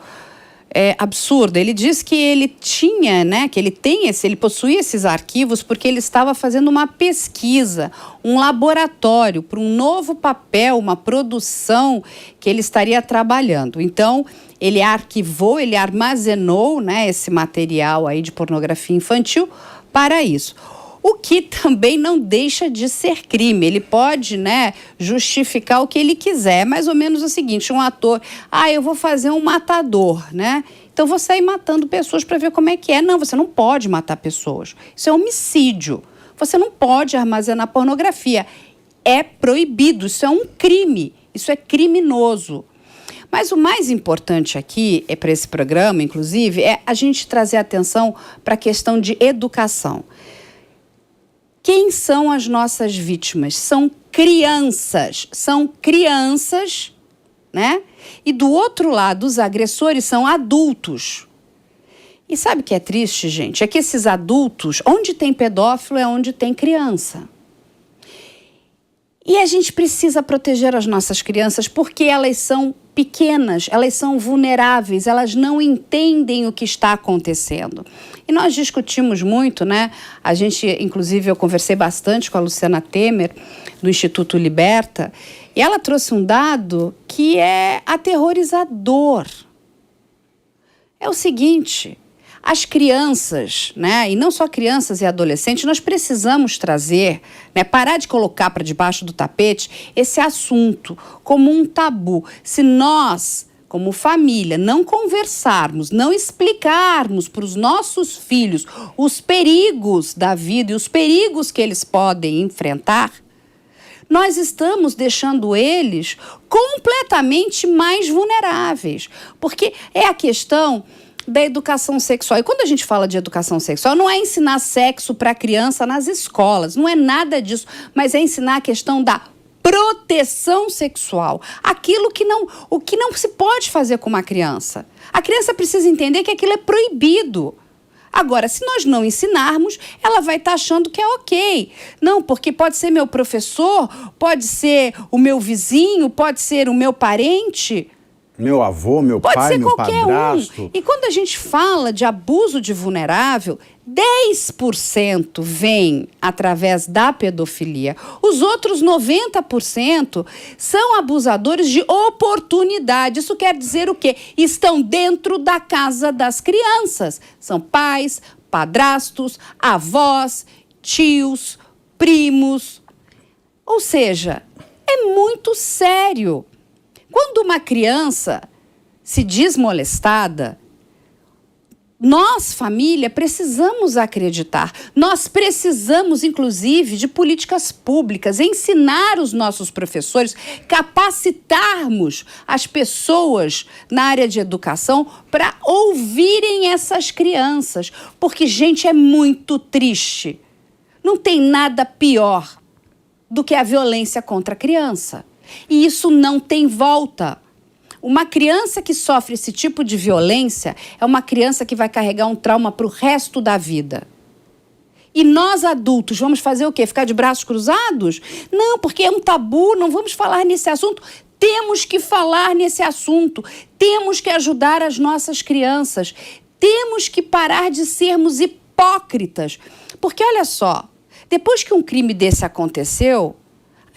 absurda. Ele diz que ele tinha, né, que ele possuía esses arquivos porque ele estava fazendo uma pesquisa, um laboratório para um novo papel, uma produção que ele estaria trabalhando. Então, ele arquivou, ele armazenou, né, esse material aí de pornografia infantil para isso. O que também não deixa de ser crime. Ele pode, né, justificar o que ele quiser. É mais ou menos o seguinte, um ator, eu vou fazer um matador, né? Então vou sair matando pessoas para ver como é que é. Não, você não pode matar pessoas. Isso é homicídio. Você não pode armazenar pornografia. É proibido, isso é um crime. Isso é criminoso. Mas o mais importante aqui, para esse programa, inclusive, é a gente trazer atenção para a questão de educação. Quem são as nossas vítimas? São crianças, né? E do outro lado, os agressores são adultos. E sabe o que é triste, gente? É que esses adultos, onde tem pedófilo é onde tem criança. E a gente precisa proteger as nossas crianças porque elas são pequenas, elas são vulneráveis, elas não entendem o que está acontecendo. E nós discutimos muito, né? Inclusive, eu conversei bastante com a Luciana Temer, do Instituto Liberta, e ela trouxe um dado que é aterrorizador. É o seguinte, as crianças, né, e não só crianças e adolescentes, nós precisamos trazer, né, parar de colocar para debaixo do tapete esse assunto como um tabu. Se nós, como família, não conversarmos, não explicarmos para os nossos filhos os perigos da vida e os perigos que eles podem enfrentar, nós estamos deixando eles completamente mais vulneráveis. Porque é a questão da educação sexual. E quando a gente fala de educação sexual, não é ensinar sexo para a criança nas escolas, não é nada disso, mas é ensinar a questão da proteção sexual. O que não se pode fazer com uma criança. A criança precisa entender que aquilo é proibido. Agora, se nós não ensinarmos, ela vai estar achando que é ok. Não, porque pode ser meu professor, pode ser o meu vizinho, pode ser o meu parente. Meu avô, meu pai, meu padrasto. E quando a gente fala de abuso de vulnerável, 10% vem através da pedofilia. Os outros 90% são abusadores de oportunidade. Isso quer dizer o quê? Estão dentro da casa das crianças. São pais, padrastos, avós, tios, primos. Ou seja, é muito sério. Quando uma criança se diz molestada, nós, família, precisamos acreditar. Nós precisamos, inclusive, de políticas públicas, ensinar os nossos professores, capacitarmos as pessoas na área de educação para ouvirem essas crianças. Porque, gente, é muito triste. Não tem nada pior do que a violência contra a criança. E isso não tem volta. Uma criança que sofre esse tipo de violência é uma criança que vai carregar um trauma para o resto da vida. E nós, adultos, vamos fazer o quê? Ficar de braços cruzados? Não, porque é um tabu, não vamos falar nesse assunto. Temos que falar nesse assunto. Temos que ajudar as nossas crianças. Temos que parar de sermos hipócritas. Porque, olha só, depois que um crime desse aconteceu,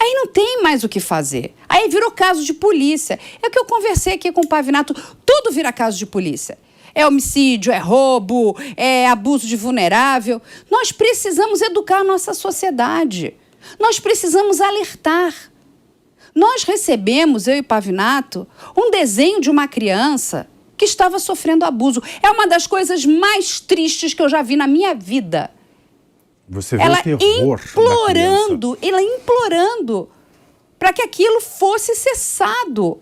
aí não tem mais o que fazer. Aí virou caso de polícia. É o que eu conversei aqui com o Pavinato. Tudo vira caso de polícia. É homicídio, é roubo, é abuso de vulnerável. Nós precisamos educar a nossa sociedade. Nós precisamos alertar. Nós recebemos, eu e o Pavinato, um desenho de uma criança que estava sofrendo abuso. É uma das coisas mais tristes que eu já vi na minha vida. Você vê o terror ela implorando para que aquilo fosse cessado.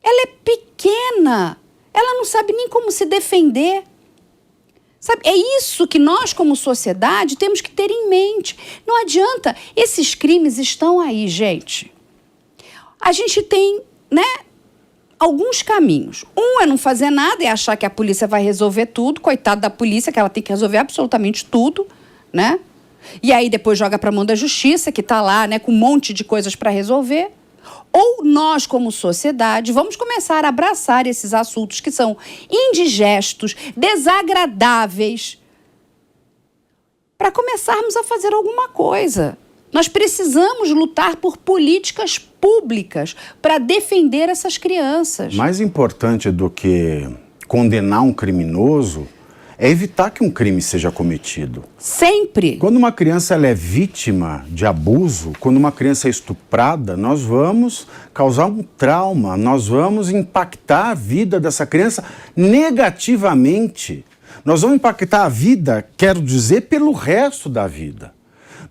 Ela é pequena, ela não sabe nem como se defender. Sabe, é isso que nós, como sociedade, temos que ter em mente. Não adianta, esses crimes estão aí, gente. A gente tem, né, alguns caminhos. Um é não fazer nada, é achar que a polícia vai resolver tudo. Coitado da polícia, que ela tem que resolver absolutamente tudo, né? E aí depois joga para a mão da justiça, que está lá, né, com um monte de coisas para resolver. Ou nós, como sociedade, vamos começar a abraçar esses assuntos que são indigestos, desagradáveis, para começarmos a fazer alguma coisa. Nós precisamos lutar por políticas públicas para defender essas crianças. Mais importante do que condenar um criminoso é evitar que um crime seja cometido. Sempre. Quando uma criança ela é vítima de abuso, quando uma criança é estuprada, nós vamos causar um trauma, nós vamos impactar a vida dessa criança negativamente. Nós vamos impactar a vida, quero dizer, pelo resto da vida.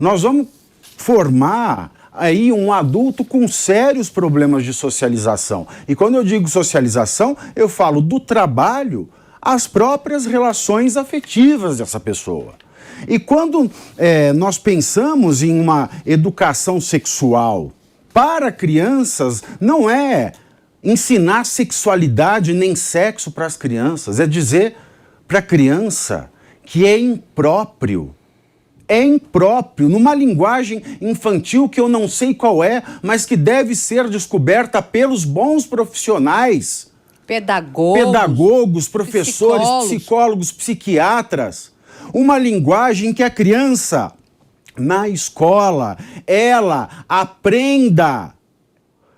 Nós vamos formar aí um adulto com sérios problemas de socialização. E quando eu digo socialização, eu falo do trabalho às próprias relações afetivas dessa pessoa. E quando nós pensamos em uma educação sexual para crianças, não é ensinar sexualidade nem sexo para as crianças, é dizer para a criança que é impróprio, numa linguagem infantil que eu não sei qual é, mas que deve ser descoberta pelos bons profissionais. Pedagogos, professores, psicólogos, psiquiatras. Uma linguagem que a criança, na escola, ela aprenda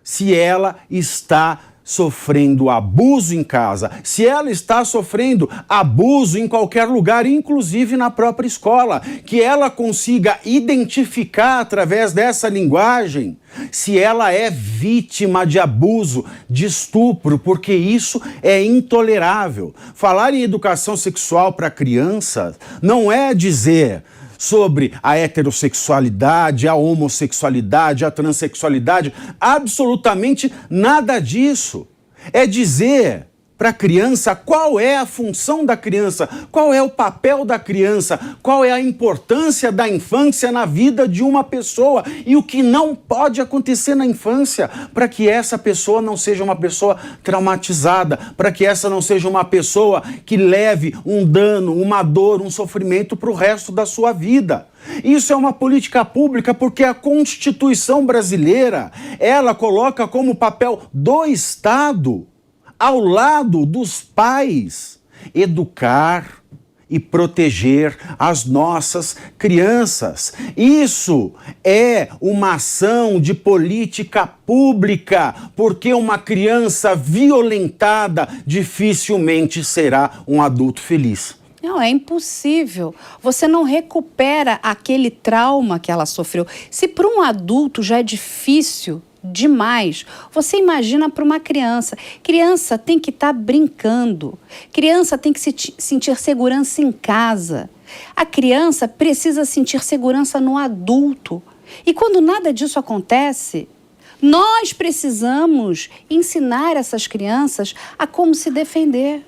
se ela está sofrendo abuso em casa, se ela está sofrendo abuso em qualquer lugar, inclusive na própria escola, que ela consiga identificar através dessa linguagem se ela é vítima de abuso, de estupro, porque isso é intolerável. Falar em educação sexual para crianças não é dizer sobre a heterossexualidade, a homossexualidade, a transexualidade, absolutamente nada disso. É dizer para a criança qual é a função da criança, qual é o papel da criança, qual é a importância da infância na vida de uma pessoa e o que não pode acontecer na infância para que essa pessoa não seja uma pessoa traumatizada, para que essa não seja uma pessoa que leve um dano, uma dor, um sofrimento para o resto da sua vida. Isso é uma política pública porque a Constituição brasileira, ela coloca como papel do Estado, ao lado dos pais, educar e proteger as nossas crianças. Isso é uma ação de política pública, porque uma criança violentada dificilmente será um adulto feliz. Não, é impossível. Você não recupera aquele trauma que ela sofreu. Se para um adulto já é difícil demais, você imagina para uma criança. Criança tem que estar brincando. Criança tem que sentir segurança em casa. A criança precisa sentir segurança no adulto. E quando nada disso acontece, nós precisamos ensinar essas crianças a como se defender.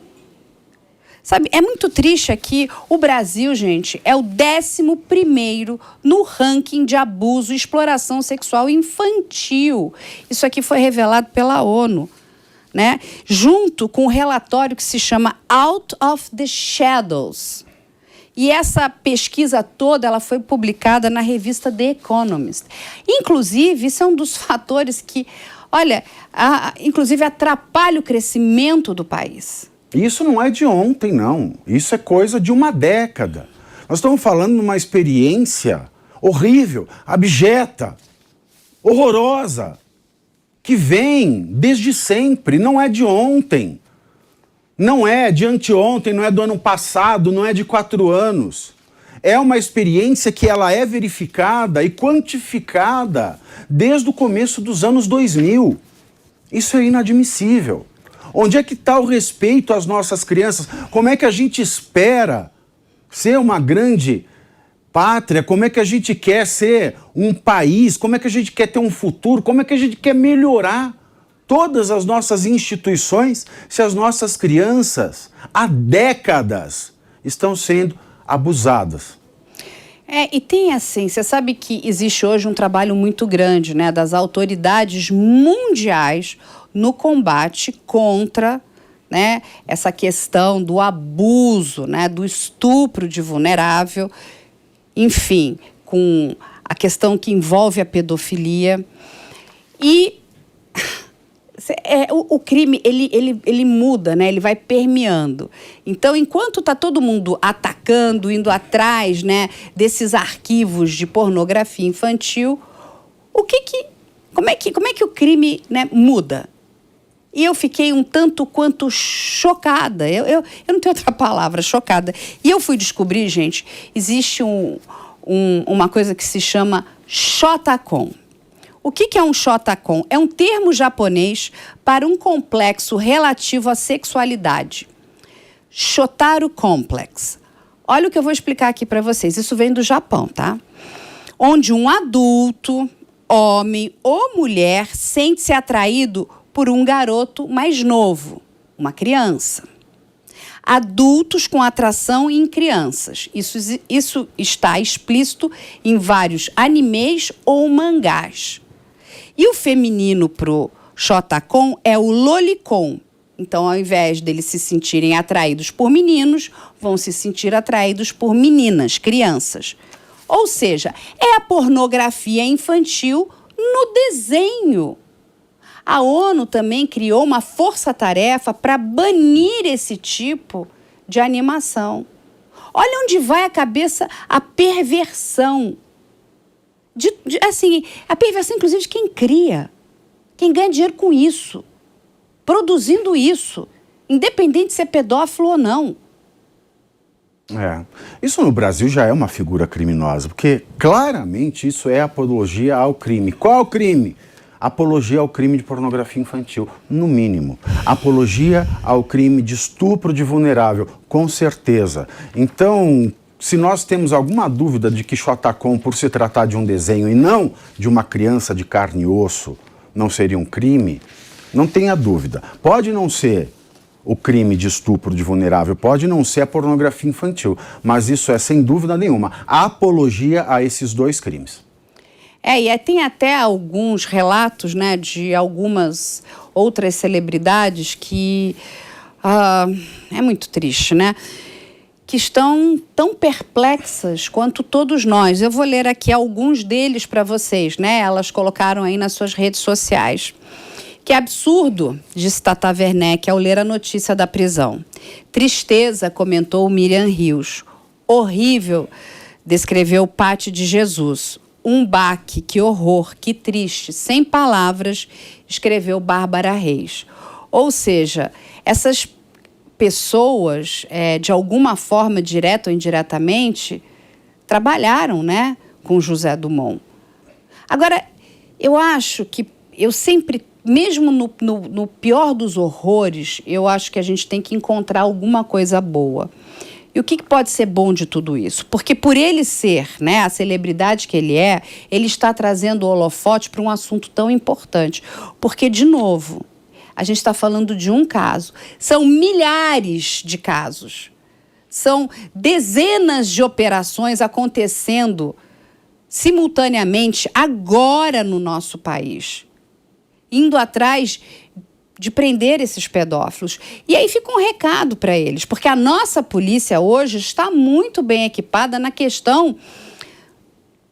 Sabe, é muito triste aqui. O Brasil, gente, é o 11º no ranking de abuso e exploração sexual infantil. Isso aqui foi revelado pela ONU, né? Junto com um relatório que se chama Out of the Shadows. E essa pesquisa toda, ela foi publicada na revista The Economist. Inclusive, isso é um dos fatores que, olha, inclusive atrapalha o crescimento do país. Isso não é de ontem, não. Isso é coisa de uma década. Nós estamos falando de uma experiência horrível, abjeta, horrorosa, que vem desde sempre, não é de ontem. Não é de anteontem, não é do ano passado, não é de 4 anos. É uma experiência que ela é verificada e quantificada desde o começo dos anos 2000. Isso é inadmissível. Onde é que está o respeito às nossas crianças? Como é que a gente espera ser uma grande pátria? Como é que a gente quer ser um país? Como é que a gente quer ter um futuro? Como é que a gente quer melhorar todas as nossas instituições se as nossas crianças, há décadas, estão sendo abusadas? E tem assim, você sabe que existe hoje um trabalho muito grande, né, das autoridades mundiais no combate contra, né, essa questão do abuso, né, do estupro de vulnerável, enfim, com a questão que envolve a pedofilia. E o crime, ele muda, né? Ele vai permeando. Então, enquanto está todo mundo atacando, indo atrás, né, desses arquivos de pornografia infantil, como é que o crime, né, muda? E eu fiquei um tanto quanto chocada. Eu não tenho outra palavra, chocada. E eu fui descobrir, gente, existe uma coisa que se chama Shotacon. O que é um Shotacon? É um termo japonês para um complexo relativo à sexualidade. Shotaro Complex. Olha o que eu vou explicar aqui para vocês. Isso vem do Japão, tá? Onde um adulto, homem ou mulher sente-se atraído por um garoto mais novo, uma criança. Adultos com atração em crianças. Isso está explícito em vários animes ou mangás. E o feminino pro Shotacon é o lolicon. Então, ao invés deles se sentirem atraídos por meninos, vão se sentir atraídos por meninas, crianças. Ou seja, é a pornografia infantil no desenho. A ONU também criou uma força-tarefa para banir esse tipo de animação. Olha onde vai a cabeça a perversão. Assim, a perversão, inclusive, de quem cria. Quem ganha dinheiro com isso. Produzindo isso. Independente de ser pedófilo ou não. Isso no Brasil já é uma figura criminosa, porque claramente isso é apologia ao crime. Qual é o crime? Apologia ao crime de pornografia infantil, no mínimo. Apologia ao crime de estupro de vulnerável, com certeza. Então, se nós temos alguma dúvida de que Shotacon, por se tratar de um desenho e não de uma criança de carne e osso, não seria um crime, não tenha dúvida. Pode não ser o crime de estupro de vulnerável, pode não ser a pornografia infantil, mas isso é, sem dúvida nenhuma, a apologia a esses dois crimes. Tem até alguns relatos, né, de algumas outras celebridades que é muito triste, né? Que estão tão perplexas quanto todos nós. Eu vou ler aqui alguns deles para vocês, né? Elas colocaram aí nas suas redes sociais. Que absurdo, disse Tata Werneck ao ler a notícia da prisão. Tristeza, comentou Miriam Rios. Horrível, descreveu Patti de Jesus. Um baque, que horror, que triste, sem palavras, escreveu Bárbara Reis. Ou seja, essas pessoas, de alguma forma, direta ou indiretamente, trabalharam, né, com José Dumont. Agora, eu acho que eu sempre, mesmo no pior dos horrores, eu acho que a gente tem que encontrar alguma coisa boa. E o que pode ser bom de tudo isso? Porque por ele ser, né, a celebridade que ele está trazendo o holofote para um assunto tão importante. Porque, de novo, a gente está falando de um caso. São milhares de casos. São dezenas de operações acontecendo simultaneamente agora no nosso país. Indo atrás de prender esses pedófilos. E aí fica um recado para eles, porque a nossa polícia hoje está muito bem equipada na questão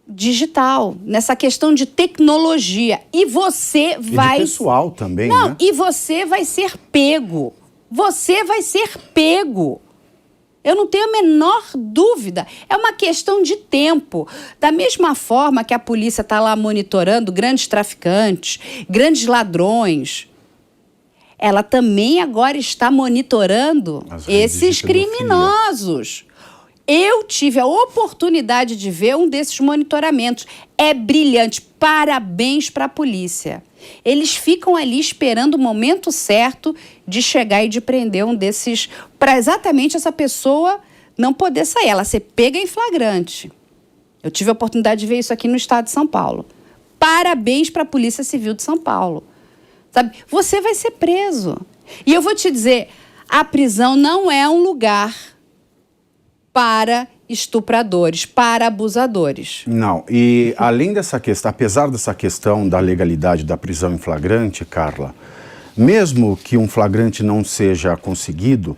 digital, nessa questão de tecnologia. E você vai... E de pessoal também, Não, né? E você vai ser pego. Você vai ser pego. Eu não tenho a menor dúvida. É uma questão de tempo. Da mesma forma que a polícia está lá monitorando grandes traficantes, grandes ladrões, ela também agora está monitorando esses criminosos. Eu tive a oportunidade de ver um desses monitoramentos. É brilhante. Parabéns para a polícia. Eles ficam ali esperando o momento certo de chegar e de prender um desses, para exatamente essa pessoa não poder sair, ela ser pega em flagrante. Eu tive a oportunidade de ver isso aqui no estado de São Paulo. Parabéns para a Polícia Civil de São Paulo. sabe? Você vai ser preso. E eu vou te dizer, a prisão não é um lugar para estupradores, para abusadores. Não, e além dessa questão, apesar dessa questão da legalidade da prisão em flagrante, Carla, mesmo que um flagrante não seja conseguido,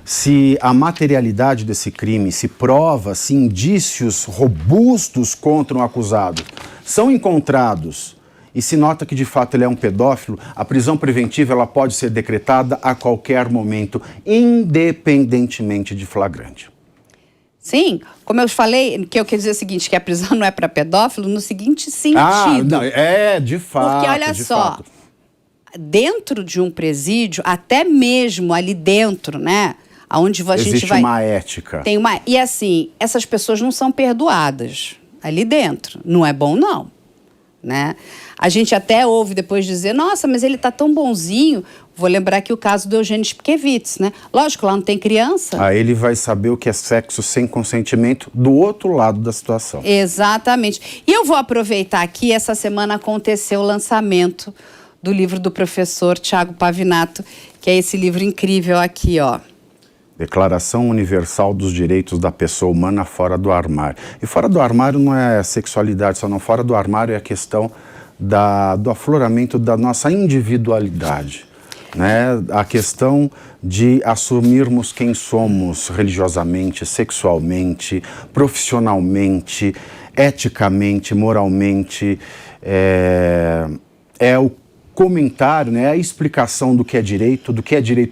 se a materialidade desse crime, se prova, se indícios robustos contra um acusado são encontrados e se nota que de fato ele é um pedófilo, a prisão preventiva ela pode ser decretada a qualquer momento, independentemente de flagrante. Sim, como eu falei, que eu quero dizer o seguinte, que a prisão não é para pedófilo no seguinte sentido. Não, de fato. Porque olha só, dentro de um presídio, até mesmo ali dentro, né? Onde a gente existe uma ética. E assim, essas pessoas não são perdoadas ali dentro. Não é bom, não. Né? A gente até ouve depois dizer, nossa, mas ele tá tão bonzinho. Vou lembrar aqui o caso do Eugênio Spkevitz, né? Lógico, lá não tem criança. Aí ele vai saber o que é sexo sem consentimento do outro lado da situação. Exatamente. E eu vou aproveitar aqui, essa semana aconteceu o lançamento do livro do professor Tiago Pavinato, que é esse livro incrível aqui, ó. Declaração Universal dos Direitos da Pessoa Humana Fora do Armário. E fora do armário não é sexualidade só não, fora do armário é a questão do afloramento da nossa individualidade. Né? A questão de assumirmos quem somos religiosamente, sexualmente, profissionalmente, eticamente, moralmente, é o comentário, né, a explicação do que é direito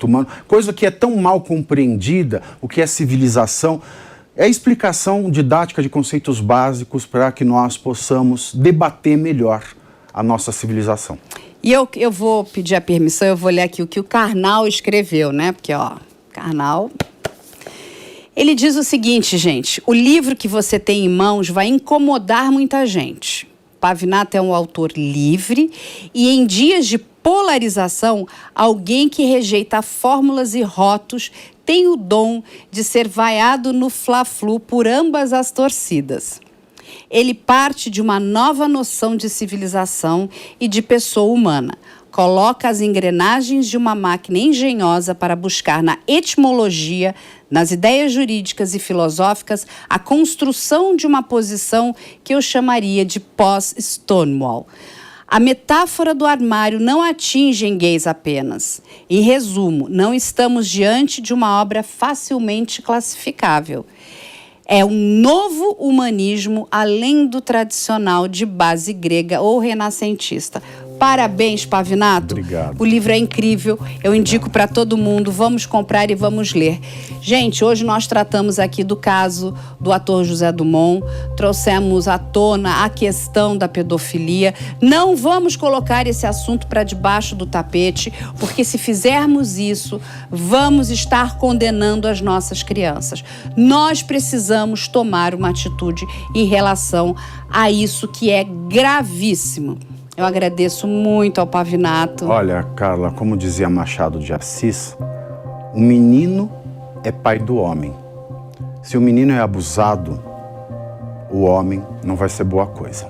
humano, coisa que é tão mal compreendida, o que é civilização, é a explicação didática de conceitos básicos para que nós possamos debater melhor a nossa civilização. E eu vou pedir a permissão, eu vou ler aqui o que o Karnal escreveu, né? Porque, ó, Karnal... Ele diz o seguinte, gente, o livro que você tem em mãos vai incomodar muita gente. Pavinato é um autor livre e, em dias de polarização, alguém que rejeita fórmulas e rótulos tem o dom de ser vaiado no fla-flu por ambas as torcidas. Ele parte de uma nova noção de civilização e de pessoa humana. Coloca as engrenagens de uma máquina engenhosa para buscar na etimologia, nas ideias jurídicas e filosóficas, a construção de uma posição que eu chamaria de pós-Stonewall. A metáfora do armário não atinge gays apenas. Em resumo, não estamos diante de uma obra facilmente classificável. É um novo humanismo além do tradicional de base grega ou renascentista. Parabéns, Pavinato. Obrigado. O livro é incrível, eu indico para todo mundo, vamos comprar e vamos ler. Gente, hoje nós tratamos aqui do caso do ator José Dumont, trouxemos à tona a questão da pedofilia. Não vamos colocar esse assunto para debaixo do tapete, porque se fizermos isso, vamos estar condenando as nossas crianças. Nós precisamos tomar uma atitude em relação a isso que é gravíssimo. Eu agradeço muito ao Pavinato. Olha, Carla, como dizia Machado de Assis, o menino é pai do homem. Se o menino é abusado, o homem não vai ser boa coisa.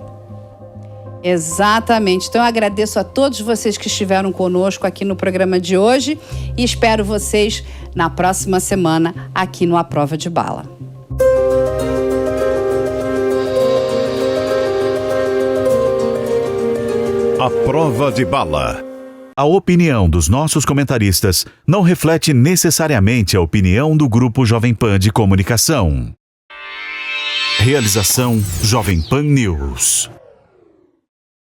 Exatamente. Então eu agradeço a todos vocês que estiveram conosco aqui no programa de hoje e espero vocês na próxima semana aqui no A Prova de Bala. A Prova de Bala. A opinião dos nossos comentaristas não reflete necessariamente a opinião do Grupo Jovem Pan de Comunicação. Realização Jovem Pan News.